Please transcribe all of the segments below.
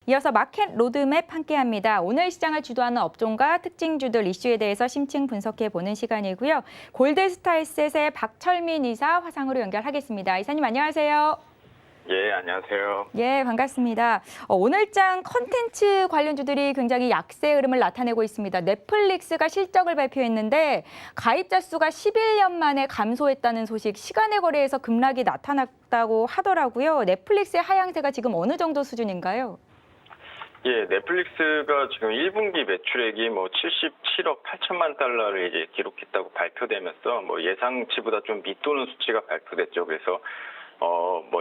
이어서 마켓 로드맵 함께합니다. 오늘 시장을 주도하는 업종과 특징주들 이슈에 대해서 심층 분석해보는 시간이고요. 골드스타에셋의 박철민 이사 화상으로 연결하겠습니다. 이사님 안녕하세요. 예, 안녕하세요. 예, 반갑습니다. 오늘장 컨텐츠 관련주들이 굉장히 약세 흐름을 나타내고 있습니다. 넷플릭스가 실적을 발표했는데 가입자 수가 11년 만에 감소했다는 소식, 시간의 거래에서 급락이 나타났다고 하더라고요. 넷플릭스의 하향세가 지금 어느 정도 수준인가요? 예, 넷플릭스가 지금 1분기 매출액이 77억 8천만 달러를 이제 기록했다고 발표되면서 예상치보다 좀 밑도는 수치가 발표됐죠. 그래서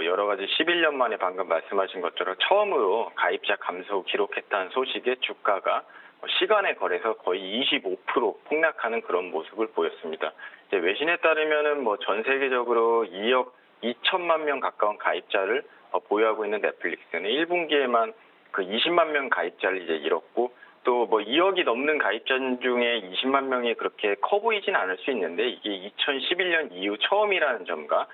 여러 가지 11년 만에 방금 말씀하신 것처럼 처음으로 가입자 감소 기록했다는 소식에 주가가 시간의 거래에서 거의 25% 폭락하는 그런 모습을 보였습니다. 이제 외신에 따르면은 전 세계적으로 2억 2천만 명 가까운 가입자를 보유하고 있는 넷플릭스는 1분기에만 그 20만 명 가입자를 이제 잃었고, 또 2억이 넘는 가입자 중에 20만 명이 그렇게 커 보이진 않을 수 있는데, 이게 2011년 이후 처음이라는 점과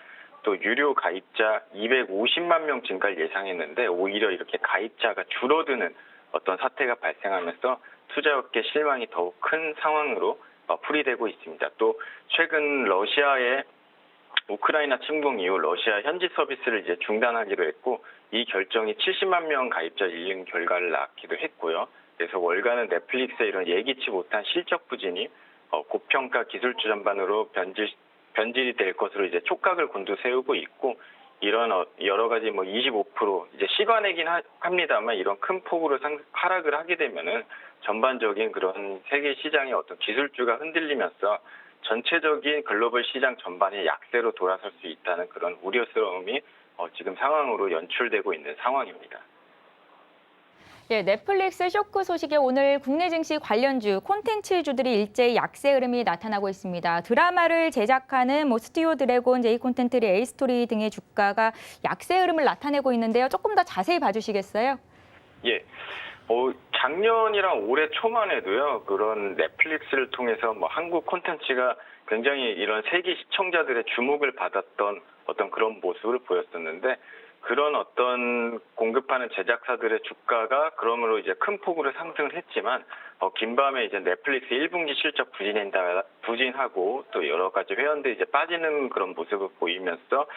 또 유료 가입자 250만 명 증가를 예상했는데 오히려 이렇게 가입자가 줄어드는 어떤 사태가 발생하면서 투자업계 실망이 더욱 큰 상황으로 풀이되고 있습니다. 또 최근 러시아의 우크라이나 침공 이후 러시아 현지 서비스를 이제 중단하기로 했고, 이 결정이 70만 명 가입자 잃는 결과를 낳기도 했고요. 그래서 월간은 넷플릭스의 이런 예기치 못한 실적 부진이 고평가 기술주 전반으로 변질이 될 것으로 이제 촉각을 곤두세우고 있고, 이런 여러 가지 25% 이제 시간이긴 합니다만 이런 큰 폭으로 하락을 하게 되면은 전반적인 그런 세계 시장의 어떤 기술주가 흔들리면서 전체적인 글로벌 시장 전반이 약세로 돌아설 수 있다는 그런 우려스러움이 지금 상황으로 연출되고 있는 상황입니다. 예, 넷플릭스 쇼크 소식에 오늘 국내 증시 관련주, 콘텐츠주들이 일제히 약세 흐름이 나타나고 있습니다. 드라마를 제작하는 스튜디오 드래곤, J콘텐츠리, A스토리 등의 주가가 약세 흐름을 나타내고 있는데요. 조금 더 자세히 봐주시겠어요? 예. 작년이랑 올해 초만 해도요, 그런 넷플릭스를 통해서 한국 콘텐츠가 굉장히 이런 세계 시청자들의 주목을 받았던 어떤 그런 모습을 보였었는데, 그런 어떤 공급하는 제작사들의 주가가 그러므로 이제 큰 폭으로 상승을 했지만, 긴밤에 이제 넷플릭스 1분기 실적 부진하고 또 여러 가지 회원들이 이제 빠지는 그런 모습을 보이면서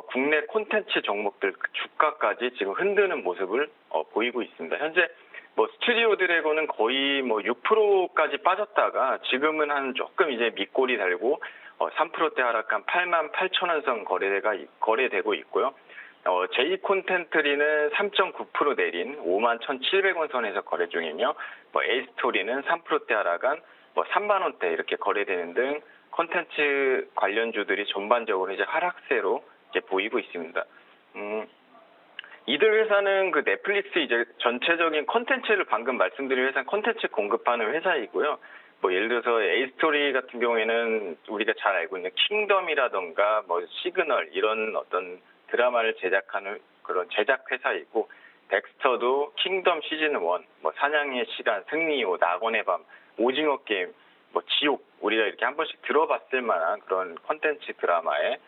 국내 콘텐츠 종목들 주가까지 지금 흔드는 모습을 보이고 있습니다. 현재 스튜디오 드래곤은 거의 6%까지 빠졌다가 지금은 한 조금 이제 밑골이 달고 3%대 하락한 8만 8천 원 선 거래되고 있고요. J콘텐츠리는 3.9% 내린 5만 1,700원 선에서 거래 중이며, A스토리는 3%대 하락한 3만 원대 이렇게 거래되는 등 콘텐츠 관련주들이 전반적으로 이제 하락세로 이제 보이고 있습니다. 이들 회사는 그 넷플릭스 이제 전체적인 콘텐츠를 방금 말씀드린 회사는 콘텐츠 공급하는 회사이고요. 예를 들어서 A스토리 같은 경우에는 우리가 잘 알고 있는 킹덤이라던가 시그널 이런 어떤 드라마를 제작하는 그런 제작 회사이고, 덱스터도 킹덤 시즌 1, 사냥의 시간, 승리호, 낙원의 밤, 오징어 게임, 지옥, 우리가 이렇게 한 번씩 들어봤을 만한 그런 콘텐츠 드라마의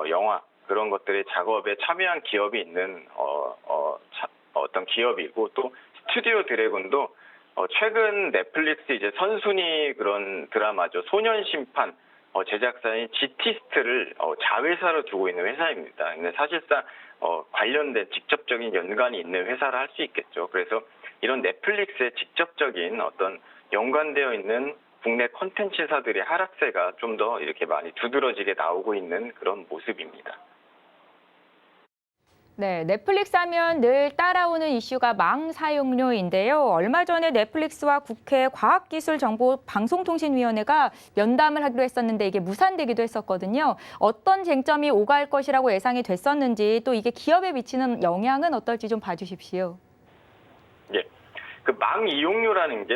영화 그런 것들의 작업에 참여한 기업이 있는 어떤 기업이고, 또 스튜디오 드래곤도 최근 넷플릭스 이제 선순위 그런 드라마죠. 소년 심판 제작사인 지티스트를 자회사로 두고 있는 회사입니다. 근데 사실상 관련된 직접적인 연관이 있는 회사라 할 수 있겠죠. 그래서 이런 넷플릭스에 직접적인 어떤 연관되어 있는 국내 콘텐츠사들의 하락세가 좀 더 이렇게 많이 두드러지게 나오고 있는 그런 모습입니다. 네, 넷플릭스 하면 늘 따라오는 이슈가 망 사용료인데요. 얼마 전에 넷플릭스와 국회 과학기술정보방송통신위원회가 면담을 하기로 했었는데 이게 무산되기도 했었거든요. 어떤 쟁점이 오갈 것이라고 예상이 됐었는지, 또 이게 기업에 미치는 영향은 어떨지 좀 봐주십시오. 예. 그 망 이용료라는 게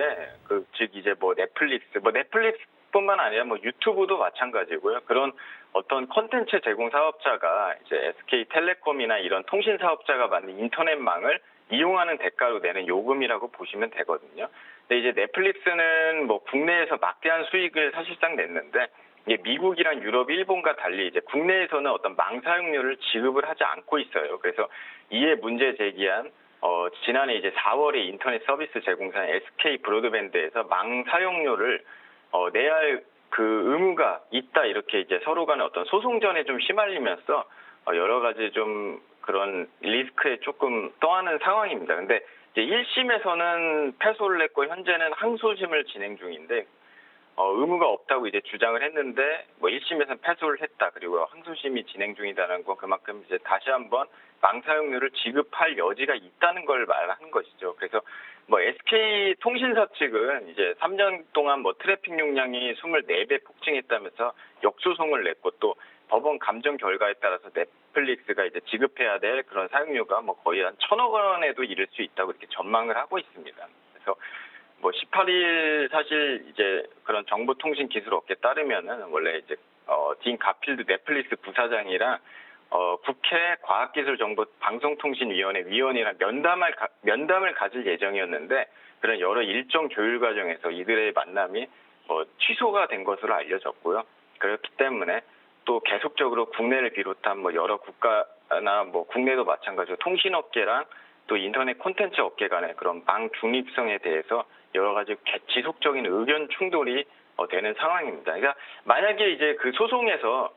즉 이제 넷플릭스뿐만 아니라 유튜브도 마찬가지고요. 그런 어떤 콘텐츠 제공 사업자가 이제 SK텔레콤이나 이런 통신 사업자가 만든 인터넷망을 이용하는 대가로 내는 요금이라고 보시면 되거든요. 근데 이제 넷플릭스는 국내에서 막대한 수익을 사실상 냈는데, 이게 미국이랑 유럽, 일본과 달리 이제 국내에서는 어떤 망 사용료를 지급을 하지 않고 있어요. 그래서 이에 문제 제기한 지난해 이제 4월에 인터넷 서비스 제공사인 SK 브로드밴드에서 망 사용료를 내야 할 그 의무가 있다 이렇게 이제 서로 간의 어떤 소송전에 좀 시말리면서 여러 가지 좀 그런 리스크에 조금 떠하는 상황입니다. 근데 이제 1심에서는 패소를 했고 현재는 항소심을 진행 중인데 의무가 없다고 이제 주장을 했는데 뭐 1심에서는 패소를 했다. 그리고 항소심이 진행 중이다는 건 그만큼 이제 다시 한번 망사용료를 지급할 여지가 있다는 걸 말하는 것이죠. 그래서 뭐 SK 통신사 측은 이제 3년 동안 뭐 트래픽 용량이 24배 폭증했다면서 역소송을 냈고 또 법원 감정 결과에 따라서 넷플릭스가 이제 지급해야 될 그런 사용료가 뭐 거의 한 1,000억 원에도 이를 수 있다고 이렇게 전망을 하고 있습니다. 그래서 뭐 18일 사실 이제 그런 정보통신기술업계 따르면은 원래 이제 딘 가필드 넷플릭스 부사장이랑 국회 과학기술정보방송통신위원회 위원이랑 면담을 가질 예정이었는데 그런 여러 일정 조율 과정에서 이들의 만남이 취소가 된 것으로 알려졌고요. 그렇기 때문에 또 계속적으로 국내를 비롯한 뭐 여러 국가나 뭐 국내도 마찬가지로 통신업계랑 또 인터넷 콘텐츠 업계 간의 그런 망 중립성에 대해서 여러 가지 지속적인 의견 충돌이 되는 상황입니다. 그러니까 만약에 이제 그 소송에서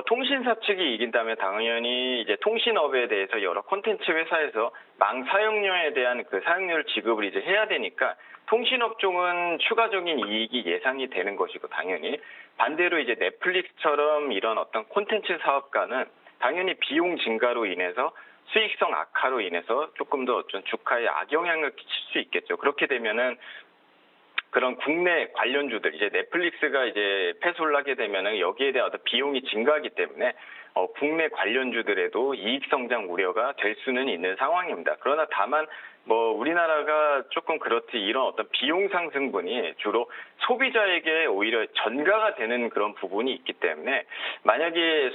통신사 측이 이긴다면 당연히 이제 통신업에 대해서 여러 콘텐츠 회사에서 망 사용료에 대한 그 사용료를 지급을 이제 해야 되니까 통신업 쪽은 추가적인 이익이 예상이 되는 것이고 당연히 반대로 이제 넷플릭스처럼 이런 어떤 콘텐츠 사업가는 당연히 비용 증가로 인해서 수익성 악화로 인해서 조금 더 어떤 주가에 악영향을 끼칠 수 있겠죠. 그렇게 되면은 그런 국내 관련주들 이제 넷플릭스가 이제 패소를 하게 되면은 여기에 대한 어떤 비용이 증가하기 때문에 국내 관련주들에도 이익 성장 우려가 될 수는 있는 상황입니다. 그러나 다만 뭐 우리나라가 조금 그렇듯 이런 어떤 비용 상승분이 주로 소비자에게 오히려 전가가 되는 그런 부분이 있기 때문에 만약에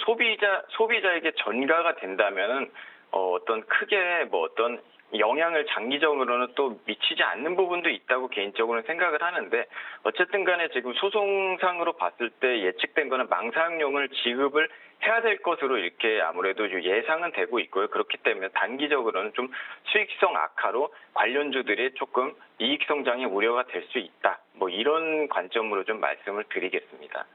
소비자에게 전가가 된다면은 어떤 크게 뭐 어떤 영향을 장기적으로는 또 미치지 않는 부분도 있다고 개인적으로는 생각을 하는데 어쨌든 간에 지금 소송상으로 봤을 때 예측된 거는 망사용료를 지급을 해야 될 것으로 이렇게 아무래도 예상은 되고 있고요. 그렇기 때문에 단기적으로는 좀 수익성 악화로 관련주들이 조금 이익 성장의 우려가 될 수 있다. 뭐 이런 관점으로 좀 말씀을 드리겠습니다.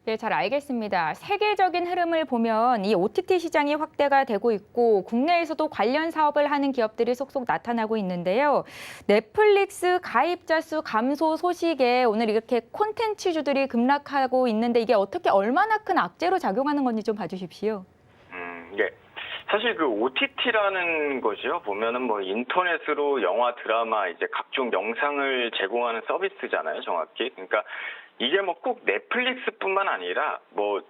네, 잘 알겠습니다. 세계적인 흐름을 보면 이 OTT 시장이 확대가 되고 있고 국내에서도 관련 사업을 하는 기업들이 속속 나타나고 있는데요. 넷플릭스 가입자 수 감소 소식에 오늘 이렇게 콘텐츠주들이 급락하고 있는데 이게 어떻게 얼마나 큰 악재로 작용하는 건지 좀 봐주십시오. 예. 사실 그 OTT라는 것이요. 보면은 뭐 인터넷으로 영화, 드라마, 이제 각종 영상을 제공하는 서비스잖아요. 정확히. 그러니까 이게 뭐 꼭 넷플릭스뿐만 아니라 뭐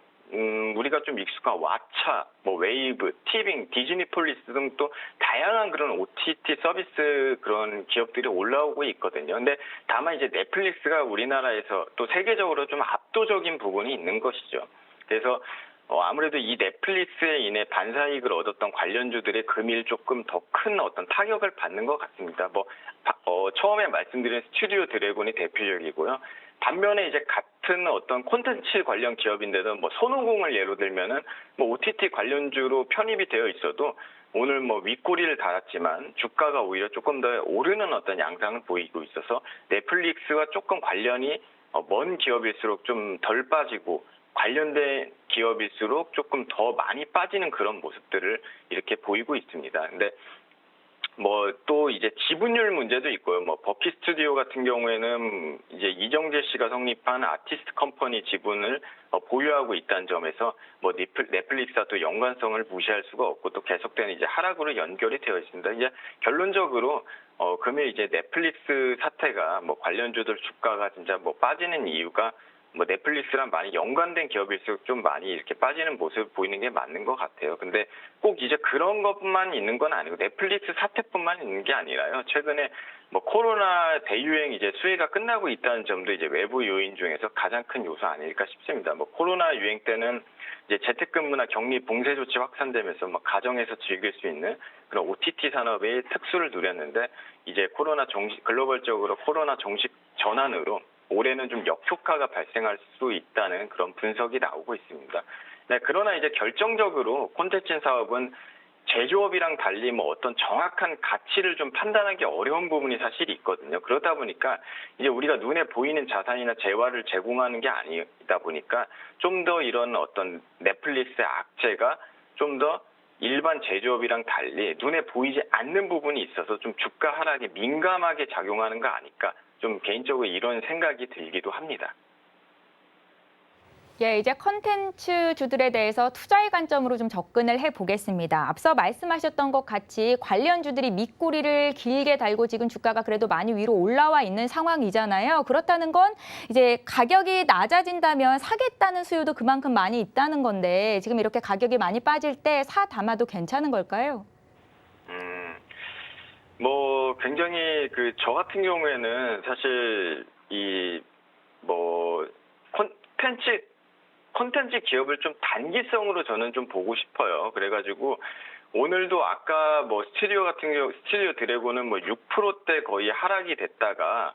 우리가 좀 익숙한 왓챠, 뭐 웨이브, 티빙, 디즈니 폴리스 등 또 다양한 그런 OTT 서비스 그런 기업들이 올라오고 있거든요. 근데 다만 이제 넷플릭스가 우리나라에서 또 세계적으로 좀 압도적인 부분이 있는 것이죠. 그래서 아무래도 이 넷플릭스에 인해 반사이익을 얻었던 관련주들의 금일 조금 더 큰 어떤 타격을 받는 것 같습니다. 뭐 처음에 말씀드린 스튜디오 드래곤이 대표적이고요. 반면에 이제 같은 어떤 콘텐츠 관련 기업인데도 뭐 손오공을 예로 들면은 뭐 OTT 관련주로 편입이 되어 있어도 오늘 뭐 윗꼬리를 달았지만 주가가 오히려 조금 더 오르는 어떤 양상을 보이고 있어서 넷플릭스와 조금 관련이 먼 기업일수록 좀 덜 빠지고 관련된 기업일수록 조금 더 많이 빠지는 그런 모습들을 이렇게 보이고 있습니다. 근데 뭐 또 이제 지분율 문제도 있고요. 뭐 버키 스튜디오 같은 경우에는 이제 이정재 씨가 성립한 아티스트 컴퍼니 지분을 보유하고 있다는 점에서 뭐 넷플릭스와 또 연관성을 무시할 수가 없고 또 계속되는 이제 하락으로 연결이 되어 있습니다. 이제 결론적으로 금일 이제 넷플릭스 사태가 뭐 관련주들 주가가 진짜 뭐 빠지는 이유가 뭐 넷플릭스랑 많이 연관된 기업일수록 좀 많이 이렇게 빠지는 모습을 보이는 게 맞는 것 같아요. 근데 꼭 이제 그런 것만 있는 건 아니고 넷플릭스 사태뿐만 있는 게 아니라요. 최근에 뭐 코로나 대유행 이제 수혜가 끝나고 있다는 점도 이제 외부 요인 중에서 가장 큰 요소 아닐까 싶습니다. 뭐 코로나 유행 때는 이제 재택근무나 격리 봉쇄 조치 확산되면서 뭐 가정에서 즐길 수 있는 그런 OTT 산업의 특수를 누렸는데 이제 글로벌적으로 코로나 정식 전환으로 올해는 좀 역효과가 발생할 수 있다는 그런 분석이 나오고 있습니다. 네, 그러나 이제 결정적으로 콘텐츠 사업은 제조업이랑 달리 뭐 어떤 정확한 가치를 좀 판단하기 어려운 부분이 사실 있거든요. 그러다 보니까 이제 우리가 눈에 보이는 자산이나 재화를 제공하는 게 아니다 보니까 좀 더 이런 어떤 넷플릭스의 악재가 좀 더 일반 제조업이랑 달리 눈에 보이지 않는 부분이 있어서 좀 주가 하락에 민감하게 작용하는 거 아닐까, 좀 개인적으로 이런 생각이 들기도 합니다. 예, 이제 컨텐츠 주들에 대해서 투자의 관점으로 좀 접근을 해보겠습니다. 앞서 말씀하셨던 것 같이 관련주들이 밑꼬리를 길게 달고 지금 주가가 그래도 많이 위로 올라와 있는 상황이잖아요. 그렇다는 건 이제 가격이 낮아진다면 사겠다는 수요도 그만큼 많이 있다는 건데 지금 이렇게 가격이 많이 빠질 때 사 담아도 괜찮은 걸까요? 뭐 굉장히 저 같은 경우에는 사실 이 뭐 콘텐츠 기업을 좀 단기성으로 저는 좀 보고 싶어요. 그래가지고 오늘도 아까 뭐 스튜디오 드래곤은 뭐 6%대 거의 하락이 됐다가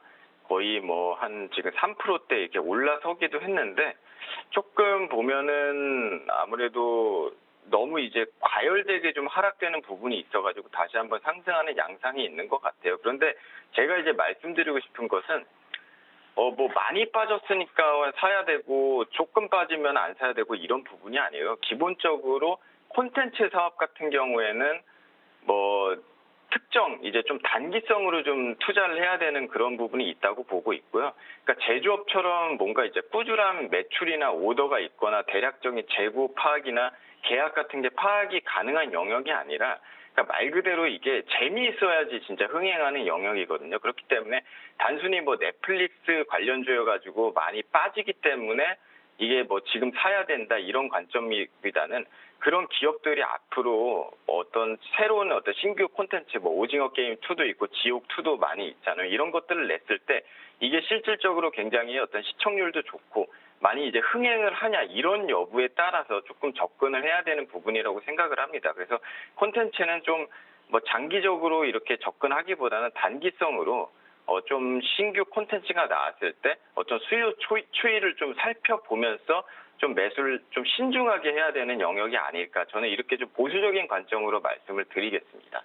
거의 뭐 한 지금 3%대 이렇게 올라서기도 했는데, 조금 보면은 아무래도 너무 이제 과열되게 좀 하락되는 부분이 있어가지고 다시 한번 상승하는 양상이 있는 것 같아요. 그런데 제가 이제 말씀드리고 싶은 것은 뭐 많이 빠졌으니까 사야 되고 조금 빠지면 안 사야 되고 이런 부분이 아니에요. 기본적으로 콘텐츠 사업 같은 경우에는 뭐 특정 이제 좀 단기성으로 좀 투자를 해야 되는 그런 부분이 있다고 보고 있고요. 그러니까 제조업처럼 뭔가 이제 꾸준한 매출이나 오더가 있거나 대략적인 재고 파악이나 계약 같은 게 파악이 가능한 영역이 아니라, 그러니까 말 그대로 이게 재미있어야지 진짜 흥행하는 영역이거든요. 그렇기 때문에 단순히 뭐 넷플릭스 관련주여가지고 많이 빠지기 때문에 이게 뭐 지금 사야 된다 이런 관점이보다는, 그런 기업들이 앞으로 어떤 새로운 어떤 신규 콘텐츠, 뭐 오징어 게임 2도 있고 지옥 2도 많이 있잖아요. 이런 것들을 냈을 때 이게 실질적으로 굉장히 어떤 시청률도 좋고 많이 이제 흥행을 하냐 이런 여부에 따라서 조금 접근을 해야 되는 부분이라고 생각을 합니다. 그래서 콘텐츠는 좀 뭐 장기적으로 이렇게 접근하기보다는 단기성으로 좀 신규 콘텐츠가 나왔을 때 어떤 수요 추이를 좀 살펴보면서 좀 매수를 좀 신중하게 해야 되는 영역이 아닐까, 저는 이렇게 좀 보수적인 관점으로 말씀을 드리겠습니다.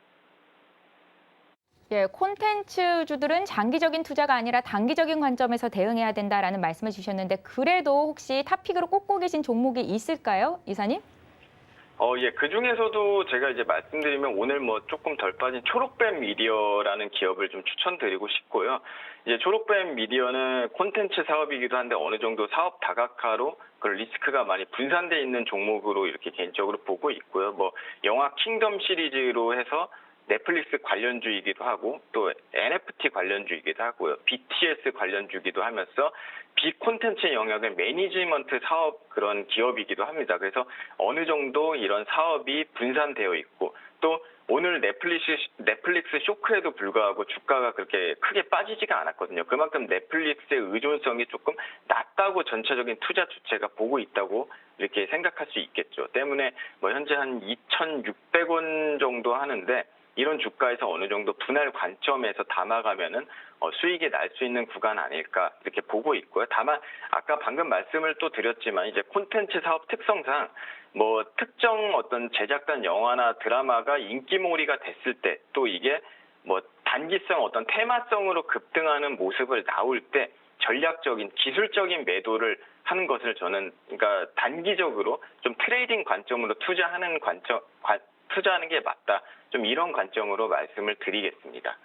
예, 콘텐츠주들은 장기적인 투자가 아니라 단기적인 관점에서 대응해야 된다라는 말씀을 주셨는데 그래도 혹시 탑픽으로 꼽고 계신 종목이 있을까요, 이사님? 예, 그 중에서도 제가 이제 말씀드리면 오늘 뭐 조금 덜 빠진 초록뱀 미디어라는 기업을 좀 추천드리고 싶고요. 이제 초록뱀 미디어는 콘텐츠 사업이기도 한데 어느 정도 사업 다각화로 그 리스크가 많이 분산돼 있는 종목으로 이렇게 개인적으로 보고 있고요. 뭐 영화 킹덤 시리즈로 해서 넷플릭스 관련주이기도 하고 또 NFT 관련주이기도 하고요. BTS 관련주이기도 하면서 비콘텐츠 영역의 매니지먼트 사업 그런 기업이기도 합니다. 그래서 어느 정도 이런 사업이 분산되어 있고, 또 오늘 넷플릭스 쇼크에도 불구하고 주가가 그렇게 크게 빠지지가 않았거든요. 그만큼 넷플릭스의 의존성이 조금 낮다고 전체적인 투자 주체가 보고 있다고 이렇게 생각할 수 있겠죠. 때문에 뭐 현재 한 2,600원 정도 하는데 이런 주가에서 어느 정도 분할 관점에서 담아가면은 수익이 날 수 있는 구간 아닐까 이렇게 보고 있고요. 다만 아까 방금 말씀을 또 드렸지만 이제 콘텐츠 사업 특성상 뭐 특정 어떤 제작단 영화나 드라마가 인기몰이가 됐을 때, 또 이게 뭐 단기성 어떤 테마성으로 급등하는 모습을 나올 때 전략적인 기술적인 매도를 하는 것을 저는, 그러니까 단기적으로 좀 트레이딩 관점으로 투자하는 게 맞다. 좀 이런 관점으로 말씀을 드리겠습니다.